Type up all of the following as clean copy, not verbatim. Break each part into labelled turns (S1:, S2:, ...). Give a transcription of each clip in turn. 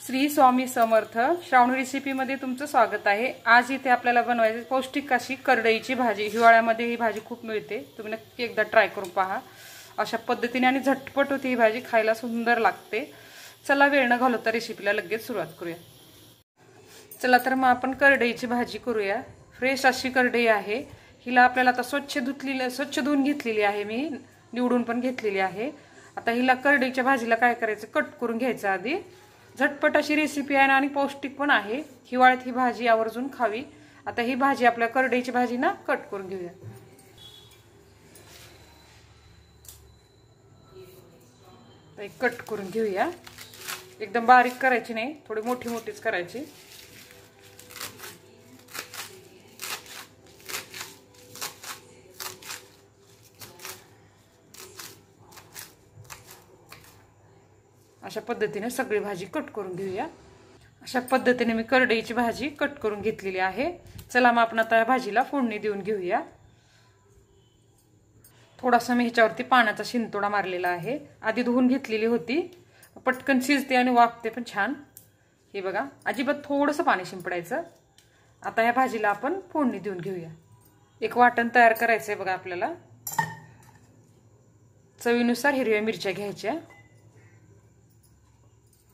S1: श्री स्वामी समर्थ श्रावणी रेसिपीमध्ये तुमचं स्वागत आहे। आज इथे आपल्याला बनवायची पौष्टिक अशी करडईची भाजी। हिवाळ्यामध्ये ही भाजी खूप मिळते, तुम्ही नक्की एकदा ट्राय करून पहा। अशा पद्धतीने आणि झटपट होती ही भाजी, खायला सुंदर लागते। चला वेळ न घालवता रेसिपीला लगेच सुरुवात करूया। चला तर मग आपण करडईची भाजी करूया। फ्रेश अशी करडई आहे, हिला आपल्याला आता स्वच्छ धुवून घेतलेली आहे, मी निवडून पण घेतलेली आहे। आता हिला करडईच्या भाजीला काय करायचं, कट करून घ्यायचं आधी। झटपट अशी रेसिपी आहे आणि पौष्टिक पण आहे, हिवाळ्यात ही भाजी आवर्जून खावी। आता ही भाजी आपल्या करडईची भाजी ना कट करून घेऊया। कट करून घेऊया, एकदम बारीक करायची नाही, थोडी मोठी मोठीच करायची। अशा पद्धतीने सगळी भाजी कट करून घेऊया। अशा पद्धतीने मी करडईची भाजी कट करून घेतलेली आहे। चला मग आपण आता भाजीला फोडणी देऊन घेऊया। थोडासा मी ह्याच्यावरती पाण्याचा शिंतोडा मारलेला आहे, आधी धुवून घेतलेली होती, पटकन शिजते आणि वाफते पण छान। हे बघा, अजिबात थोडंसं पाणी शिंपडायचं। आता ह्या भाजीला आपण फोडणी देऊन घेऊया। एक वाटण तयार करायचं आहे बघा आपल्याला। चवीनुसार हिरव्या मिरच्या घ्यायच्या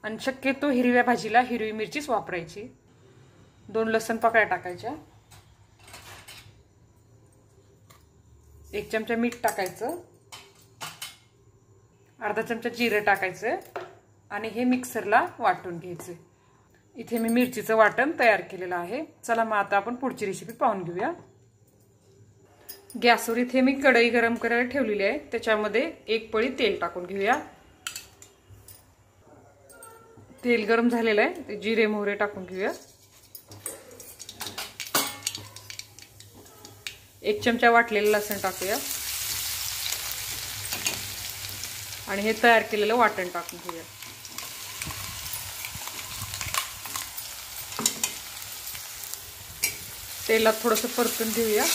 S1: आणि शक्यतो हिरव्या भाजीला हिरवी मिरचीच वापरायची। 2 लसूण पाकळ्या टाकायच्या, 1 चमचा मीठ टाकायचं, अर्धा चमचा जिरे टाकायचं आणि हे मिक्सरला वाटून घ्यायचं। इथे मी मिरचीचं वाटण तयार केलेलं आहे। चला मग आता आपण पुढची रेसिपी पाहून घेऊया। गॅसवर इथे मी कढई गरम करायला ठेवलेली आहे, त्याच्यामध्ये 1 पळी तेल टाकून घेऊया। तेल गरम झालेलं आहे, ते जिरे मोहरे टाकून घेऊया। 1 चमचा वाटलेलं लसूण टाकूया आणि हे तयार केलेलं वाटण टाकून घेऊया। तेलात थोडंसं परतून घेऊया,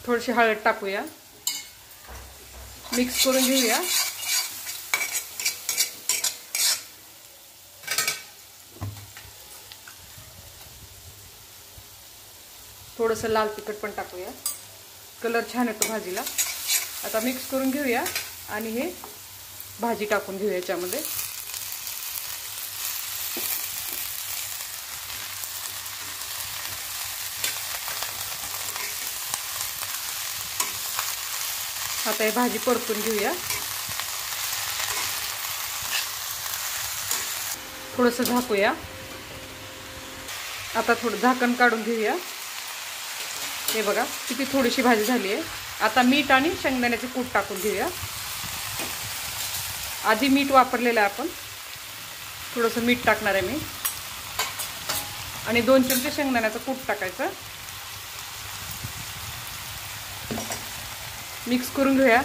S1: थोडीशी हळद टाकूया, मिक्स करून घेऊया। थोडंसं लाल तिखट पण टाकूया, कलर छान येतो भाजीला। आता मिक्स करून घेऊया आणि हे भाजी टाकून घेऊया याच्यामध्ये। आता ही भाजी परतून घेऊया, थोडंसं झाकूया। आता थोडं झाकण काढून घेऊया। हे बघा किती थोडीशी भाजी झाली आहे। आता मीठ आणि शेंगदाण्याचे कूट टाकून घेऊया। आधी मीठ वापरलेलं आहे आपण, थोडंसं मीठ टाकणार आहे मी आणि 2 चमचे शेंगदाण्याचं कूट टाकायचं। मिक्स करून घेऊया।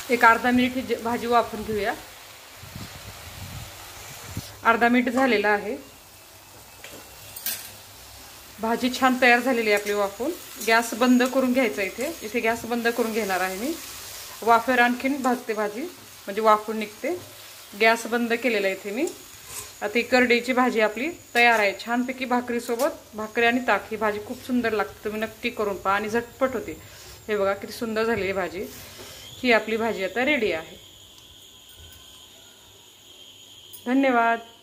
S1: एक अर्धा मिनिट ही भाजी वाफवून घेऊया। अर्धा मिनिट झालेला आहे, भाजी छान तयार झालेली आहे आपली वाफवून। गॅस बंद करून घ्यायचा, इथे गॅस बंद करून घेणार आहे मी। वाफेवर आणखीन भाजते भाजी, म्हणजे वाफून निघते। गॅस बंद केलेला आहे इथे मी। आता ही करडईची भाजी आपली तयार आहे, छानपैकी भाकरीसोबत, भाकरी आणि ताक ही भाजी खूप सुंदर लागते, तुम्ही नक्की करून पहा आणि झटपट होते। हे बघा किती सुंदर झालेली भाजी। ही आपली भाजी आता रेडी आहे। धन्यवाद।